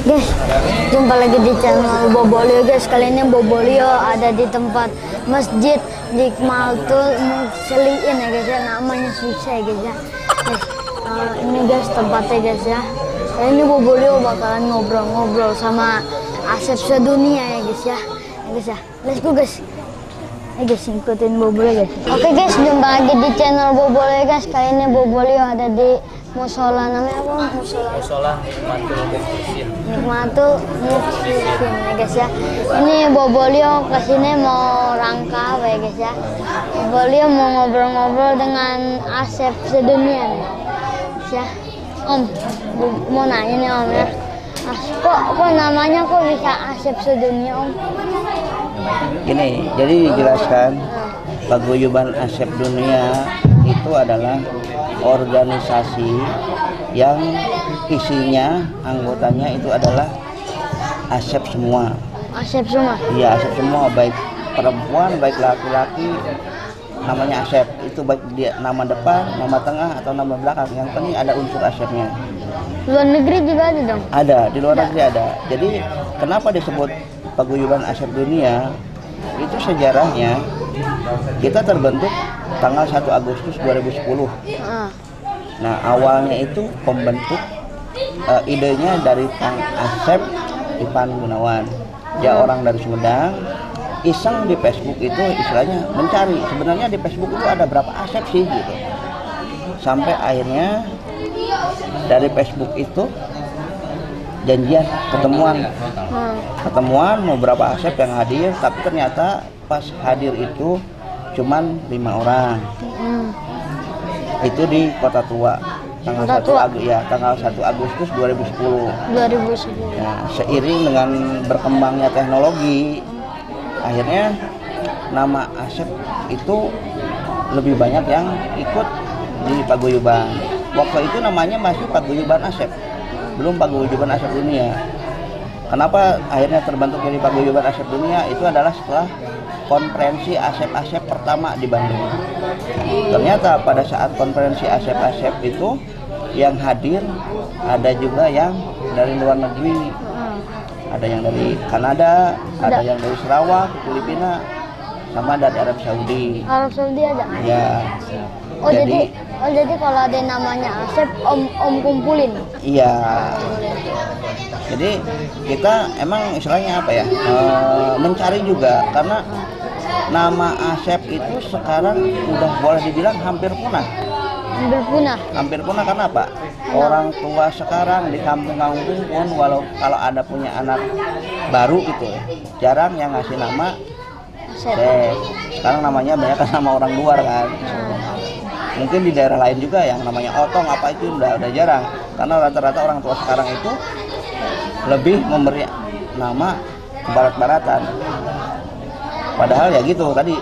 Guys, jumpa lagi di channel Bobolio guys. Kali ini Bobolio ada di tempat masjid di Maltul Musliin ya guys ya. Namanya susah ya guys ya. Guys, ini guys tempatnya guys ya. Kali ini Bobolio bakalan ngobrol-ngobrol sama Asep sedunia ya guys ya. Guys ya, let's go guys. Guys, ikutin Bobolio guys. Oke guys, jumpa lagi di channel Bobolio guys. Kali ini Bobolio ada di musola, namanya apa? Musola Nikmatul Musliin ya guys ya. Ini Bobolio kesini mau rangkap ya guys ya. Bobolio mau ngobrol-ngobrol dengan Asep sedunia nih guys ya. Om, mau nanya nih Om ya. Kok namanya kok bisa Asep sedunia Om? Gini, jadi dijelaskan Paguyuban Asep Dunia itu adalah organisasi yang isinya anggotanya itu adalah Asep semua. Asep semua? Iya, Asep semua, baik perempuan, baik laki-laki, namanya Asep. Itu baik dia nama depan, nama tengah, atau nama belakang. Yang penting ada unsur Asepnya. Luar negeri juga ada dong? Ada, di luar negeri ada. Jadi kenapa disebut Paguyuban Asep Dunia? Itu sejarahnya kita terbentuk tanggal 1 Agustus 2010. Nah, awalnya itu pembentuk idenya dari Kang Asep Ipan Gunawan. Dia orang dari Sumedang, iseng di Facebook itu istilahnya mencari sebenarnya di Facebook itu ada berapa Asep sih gitu. Sampai akhirnya dari Facebook itu janjian ketemuan mau berapa Asep yang hadir, tapi ternyata pas hadir itu cuman 5 orang. Itu di Kota Tua tanggal 1 Agustus 2010. Nah, seiring dengan berkembangnya teknologi, akhirnya nama Asep itu lebih banyak yang ikut di Paguyuban. Waktu itu namanya masih Paguyuban Asep, belum Paguyuban Asep Dunia. Kenapa akhirnya terbentuk jadi Paguyuban Asep Dunia? Itu adalah setelah konferensi Asep-Asep pertama di Bandung. Ternyata pada saat konferensi Asep-Asep itu yang hadir ada juga yang dari luar negeri. Ada yang dari Kanada, ada yang dari Sarawak, Filipina, sama dari Arab Saudi. Arab Saudi ada? Ya. Oh jadi kalau ada namanya Asep, om kumpulin? Iya. Jadi kita emang istilahnya apa ya, mencari juga, karena nama Asep itu sekarang udah boleh dibilang hampir punah. Hampir punah karena apa? Orang tua sekarang di kampung-kampung pun kalau ada punya anak baru itu jarang yang ngasih nama Asep. Sekarang namanya banyak kan nama orang luar kan. Mungkin di daerah lain juga yang namanya Otong apa itu udah jarang, karena rata-rata orang tua sekarang itu lebih memberi nama barat-baratan. Padahal ya gitu tadi,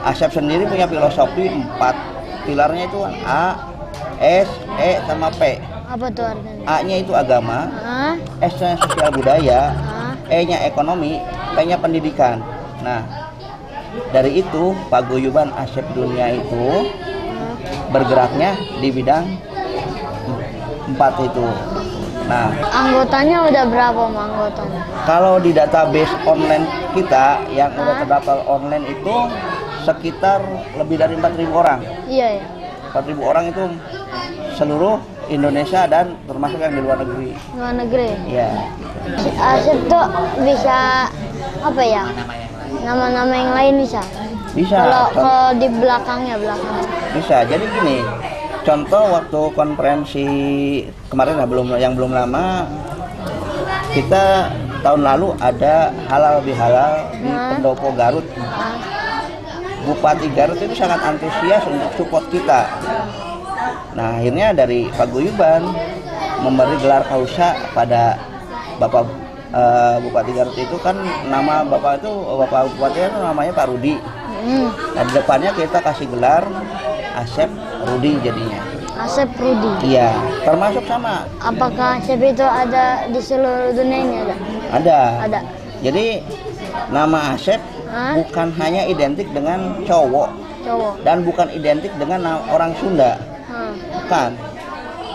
Asep sendiri punya filosofi 4 pilarnya itu A, S, E, sama P. Apa tuh artinya? A-nya itu agama, S-nya sosial budaya, E-nya ekonomi, P-nya pendidikan. Nah, dari itu Paguyuban Asep Dunia itu bergeraknya di bidang 4 itu. Nah, anggotanya udah berapa anggotanya? Kalau di database online kita yang udah terdaftar online itu sekitar lebih dari 4.000 orang. Iya ya. 4.000 orang itu seluruh Indonesia dan termasuk yang di luar negeri. Luar negeri? Iya. Asep tuh bisa apa ya? Nama-nama yang lain bisa? Bisa. Kalau di belakangnya. Bisa. Jadi gini, contoh waktu konferensi kemarin yang belum lama, kita tahun lalu ada halal bihalal di Pendopo Garut. Bupati Garut itu sangat antusias untuk support kita. Nah, akhirnya dari Paguyuban memberi gelar kausa pada Bapak Bupati Garut itu, kan nama Bapak Bupati itu namanya Pak Rudi. Nah, di depannya kita kasih gelar Asep Rudi jadinya. Asep Rudi? Iya, termasuk sama. Apakah Asep itu ada di seluruh dunia ini? Ada. Jadi nama Asep bukan hanya identik dengan cowok. Dan bukan identik dengan orang Sunda. Bukan.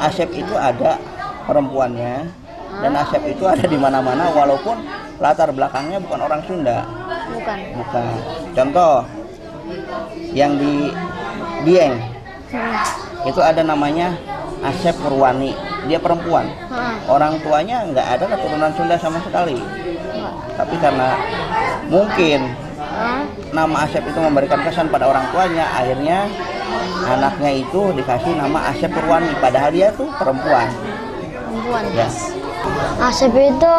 Asep itu ada perempuannya, dan Asep itu ada di mana-mana walaupun latar belakangnya bukan orang Sunda. Bukan. Bukan. Contoh yang di Dieng itu ada namanya Asep Purwani, dia perempuan. Orang tuanya nggak ada keturunan Sunda sama sekali. Tapi karena mungkin nama Asep itu memberikan kesan pada orang tuanya, akhirnya anaknya itu dikasih nama Asep Purwani, padahal dia tuh perempuan. Ya. Asep itu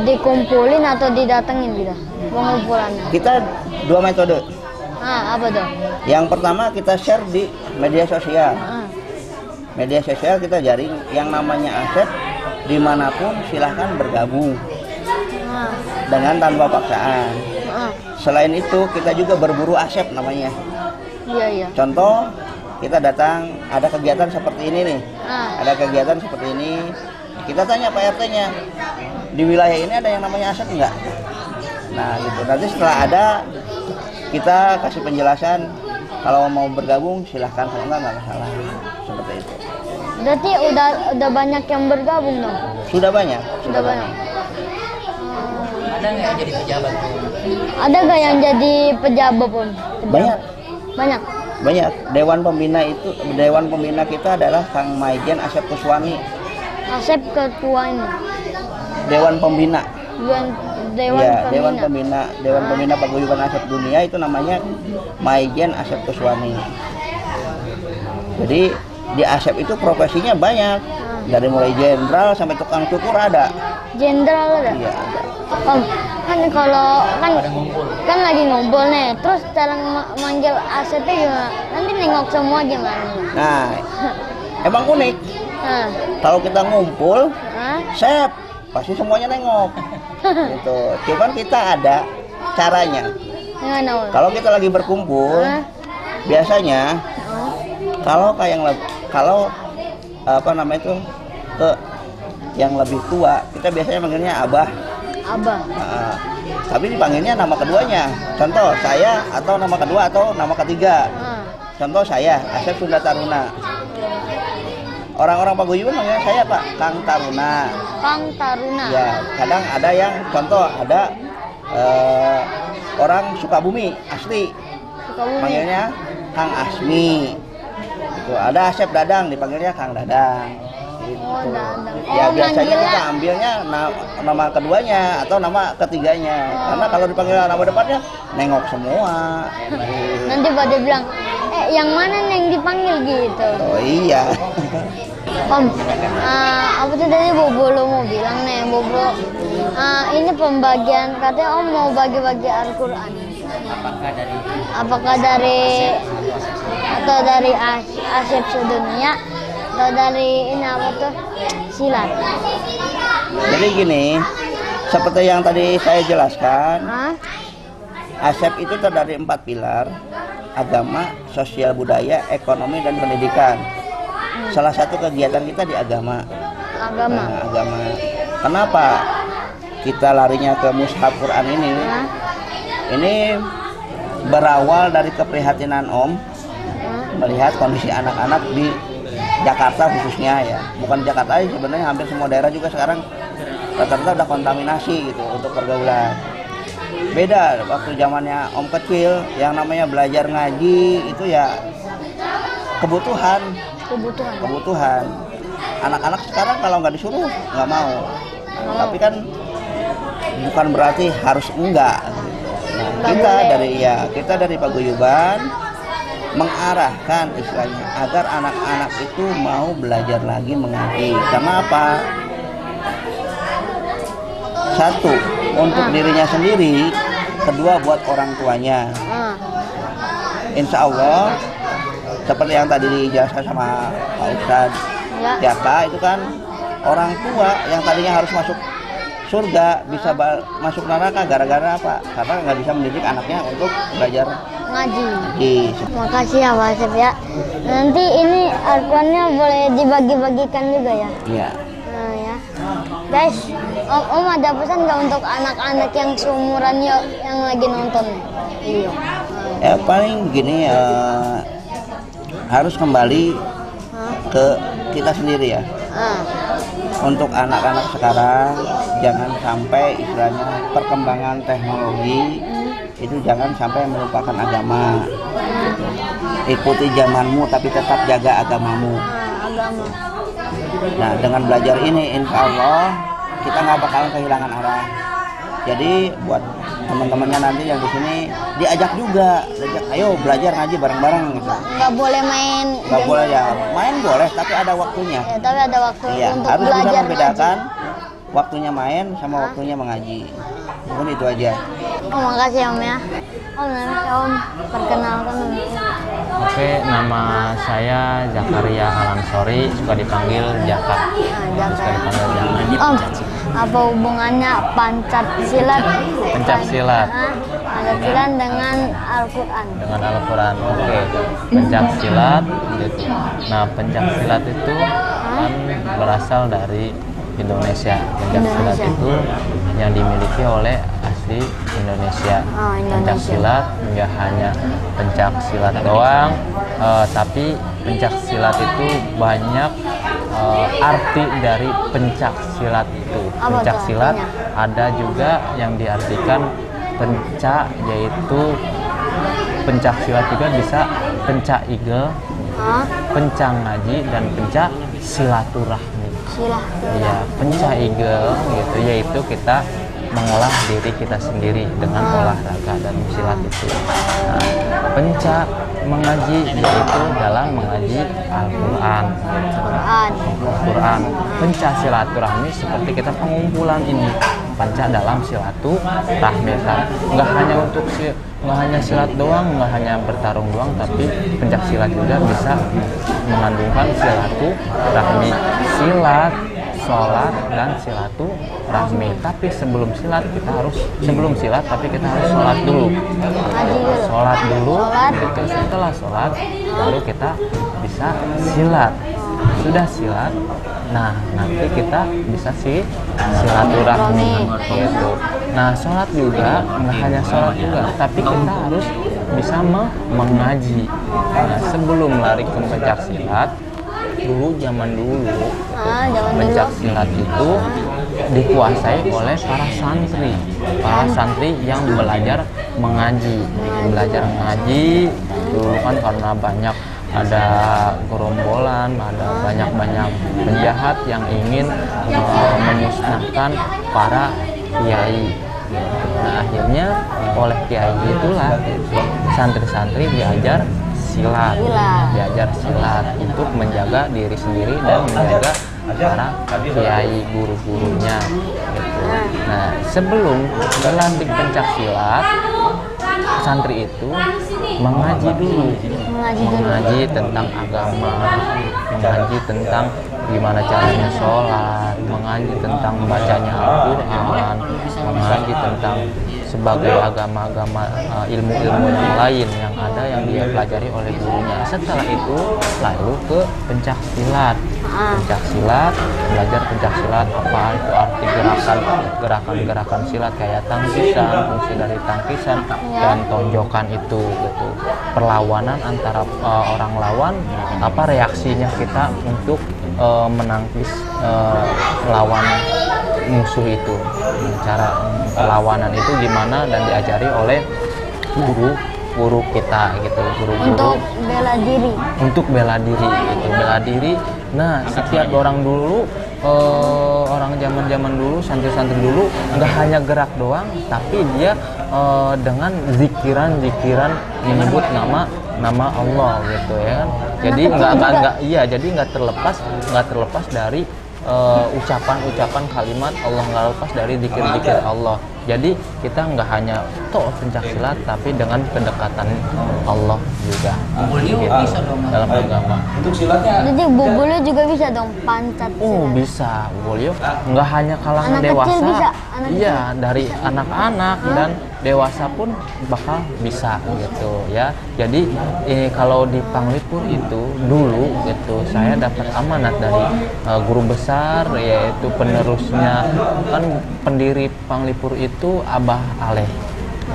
dikumpulin atau didatengin gitu pengumpulannya? Kita dua metode. Apa tuh? Yang pertama kita share di media sosial. Media sosial kita jaring yang namanya Asep, dimanapun silahkan bergabung dengan tanpa paksaan. Selain itu kita juga berburu Asep namanya. Iya. Contoh kita datang ada kegiatan seperti ini nih, ada kegiatan seperti ini, kita tanya Pak RT-nya, di wilayah ini ada yang namanya Asep enggak? Nah gitu, nanti setelah ada kita kasih penjelasan, kalau mau bergabung silahkan, kalau enggak masalah, seperti itu. Berarti udah banyak yang bergabung dong? Sudah banyak. Ada nggak yang jadi pejabat? Ada nggak yang jadi pejabat pun? Banyak. Dewan pembina kita adalah Kang Maijen Asep Kuswani. Asep ketua ini. Dewan pembina. Dewan Pembina Paguyuban Asep Dunia itu namanya Maijen Asep Kuswani. Jadi di Asep itu profesinya banyak. Dari mulai jenderal sampai tukang cukur ada. Jenderal ada? Iya, ada. Om, kan lagi ngumpul nih, terus cara manggil Asepnya gimana? Nanti nengok semua gimana? Nah, emang unik. Kalau kita ngumpul, Sep, pasti semuanya nengok. Gitu. Cuman kita ada caranya. Gimana? Kalau kita lagi berkumpul, biasanya kalau ke yang lebih tua, kita biasanya manggilnya Abah. Tapi dipanggilnya nama keduanya. Contoh saya atau nama kedua atau nama ketiga. Contoh saya Asep Sunda Taruna. Orang-orang Paguyuban manggilnya saya Pak Kang Taruna. Ya, kadang ada yang contoh ada orang Sukabumi asli. Manggilnya Kang Asmi. Gitu. Ada Asep Dadang dipanggilnya Kang Dadang. Gitu. Ya biasanya kita ambilnya nama keduanya atau nama ketiganya, karena kalau dipanggil nama depannya nengok semua. Nanti pada bilang, yang mana yang dipanggil gitu. Oh iya. Om, apa tuh tadi Bobo lo mau bilang nih, Bobo, ini pembagian katanya Om mau bagi-bagi Al-Quran. Apakah dari Asep sedunia atau dari ini apa tuh silat? Jadi gini, seperti yang tadi saya jelaskan, Asep itu terdiri 4 pilar: agama, sosial budaya, ekonomi, dan pendidikan. Salah satu kegiatan kita di agama. Agama. Kenapa kita larinya ke mushaf Quran ini? Ini berawal dari keprihatinan Om melihat kondisi anak-anak di Jakarta khususnya ya, bukan Jakarta aja sebenarnya, hampir semua daerah juga sekarang rata-rata udah kontaminasi gitu untuk pergaulan. Beda waktu zamannya Om kecil, yang namanya belajar ngaji itu ya kebutuhan. Anak-anak sekarang kalau nggak disuruh nggak mau. Tapi kan bukan berarti harus enggak. Nah, kita dari Paguyuban mengarahkan istilahnya agar anak-anak itu mau belajar lagi mengaji. Karena apa? Satu, untuk dirinya sendiri. Kedua, buat orang tuanya. Insya Allah, seperti yang tadi dijelaskan sama Pak Ustadz Jaka, itu kan orang tua yang tadinya harus masuk surga bisa masuk neraka gara-gara apa? Karena nggak bisa mendidik anaknya untuk belajar ngaji. Makasih ya Pak Asep ya. Nanti ini Al-Qurannya boleh dibagi-bagikan juga ya? Iya. Nah ya. Guys, Om ada pesan nggak untuk anak-anak yang seumuran yang lagi nonton? Iya. Ya paling gini, harus kembali ke kita sendiri ya. untuk anak-anak sekarang jangan sampai istilahnya perkembangan teknologi itu jangan sampai melupakan agama. Ikuti zamanmu tapi tetap jaga agamamu. Agama. Nah, dengan belajar ini insya Allah kita nggak bakalan kehilangan arah. Jadi buat teman-temannya nanti yang di sini diajak juga, ayo belajar ngaji bareng-bareng gitu. Nggak boleh main. Nggak boleh ya, main boleh tapi ada waktunya. Ya, tapi ada waktu Iya, untuk harus bisa belajar membedakan waktunya main sama waktunya mengaji. Mungkin itu aja. ngaji. Oh, makasih Om ya. Om, namanya Om, perkenalkan Om. Oke, nama saya Zakaria Alansori, suka dipanggil Jaka. Suka dipanggil Jaka. Om, apa hubungannya pancat silat? Pencak silat. Pancat silat dengan Al-Quran. Dengan Al-Quran. Oke, pencak silat gitu. Nah, pencak silat itu kan berasal dari Indonesia. Pencak silat Indonesia. itu yang dimiliki oleh asli Indonesia. Oh, Indonesia. Pencak silat nggak hanya pencak silat doang, tapi pencak silat itu banyak arti dari pencak silat itu. Apa Pencak tuh silat artinya? ada juga yang diartikan pencak, yaitu pencak silat juga bisa pencak igel, Hah? pencak ngaji, dan pencak silaturahmi. Silah. Iya, pencak igel gitu, yaitu kita mengolah diri kita sendiri dengan olahraga dan silat itu. Nah, pencak mengaji yaitu dalam mengaji Al-Quran. Al-Quran. Pencak silaturahmi seperti kita pengumpulan ini. Pencak dalam silaturahmi. Nggak hanya untuk nggak hanya silat doang, nggak hanya bertarung doang, tapi pencak silat juga bisa mengandungkan silaturahmi. Silat, sholat, dan silaturahmi. Tapi sebelum silat tapi kita harus sholat dulu. Sholat dulu, gitu. Setelah sholat baru kita bisa silat. Sudah silat, nah nanti kita bisa silaturahmi gitu. Nah, sholat juga nggak hanya sholat juga, tapi kita harus bisa mengaji. Nah, sebelum lari ke pencak silat, zaman dulu pencak silat itu dikuasai oleh para santri yang belajar mengaji. Dulu kan karena banyak ada gerombolan, ada banyak penjahat yang ingin memusnahkan para kiai. Nah, akhirnya oleh kiai itulah santri-santri diajar silat untuk menjaga diri sendiri dan menjaga para kiai guru-gurunya gitu. Nah, sebelum berlatih pencak silat, santri itu mengaji tentang agama, mengaji tentang gimana caranya sholat, mengaji tentang bacanya Al-Quran, mengaji tentang sebagai agama-agama ilmu-ilmu yang lain yang ada yang dia pelajari oleh gurunya. Setelah itu lalu ke pencak silat. Belajar pencak silat, apa itu arti gerakan silat kayak tangkisan, fungsi dari tangkisan dan tonjokan itu gitu. Perlawanan antara orang lawan, apa reaksinya kita untuk menangkis lawan musuh itu. Cara perlawanan itu gimana dan diajari oleh guru kita gitu, guru-guru untuk bela diri. Nah, setiap orang dulu orang zaman dulu, santri-santri dulu nggak hanya gerak doang, tapi dia dengan zikiran menyebut nama Allah gitu ya kan. Jadi nggak terlepas dari ucapan kalimat Allah, nggak lepas dari zikir Allah. Jadi kita nggak hanya pencak silat, tapi dengan kedekatan Allah juga gitu, dalam agama. Untuk silatnya Jadi bubulio juga bisa dong pancat silat. Bisa bubulio nggak hanya kalangan Anak dewasa, kecil bisa, iya dari anak-anak dan dewasa pun bakal bisa gitu ya. Jadi kalau di Panglipur itu dulu gitu saya dapat amanat dari guru besar, yaitu penerusnya kan pendiri Panglipur itu Abah Aleh.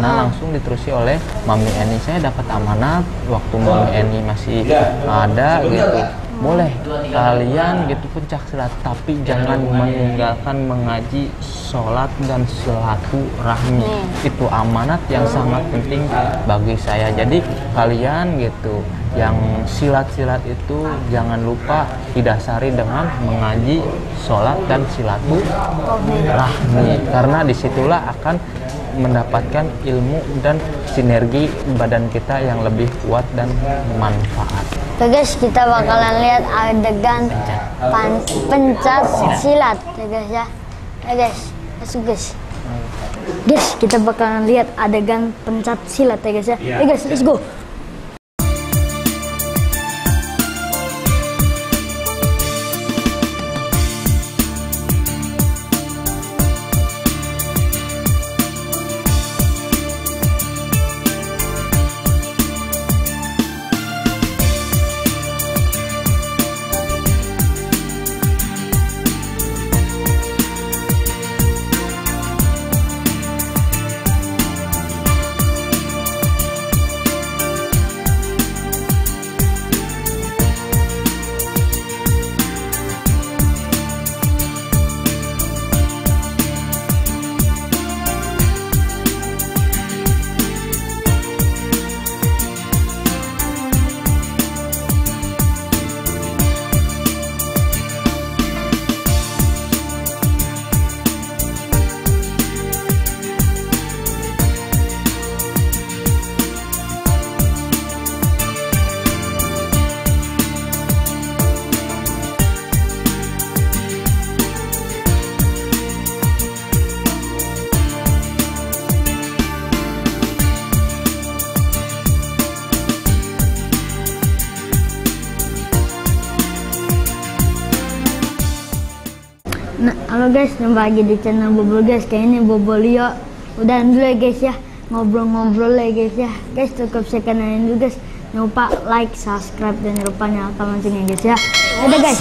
Nah, langsung diterusi oleh Mami Eni. Saya dapat amanat waktu Mami Eni masih ada gitu. Boleh kalian gitu pencak silat, tapi jangan meninggalkan mengaji, sholat dan silaturahmi. Itu amanat yang sangat penting bagi saya. Jadi kalian gitu yang silat-silat itu jangan lupa didasari dengan mengaji, sholat dan silaturahmi, karena disitulah akan mendapatkan ilmu dan sinergi badan kita yang lebih kuat dan manfaat. Oke guys, kita bakalan lihat adegan pencak silat ya guys ya. Ya guys, masuk guys. Guys, kita bakalan lihat adegan pencak silat ya guys ya. Ya guys, let's go. Nah, halo guys, jumpa lagi di channel Bobol guys. Kayaknya Bobolio udah dulu ya guys ya, ngobrol-ngobrol ya guys ya. Guys, cukup sekian dulu guys. Jangan lupa like, subscribe, dan jangan lupa nyalakan loncengnya guys ya. Dadah guys.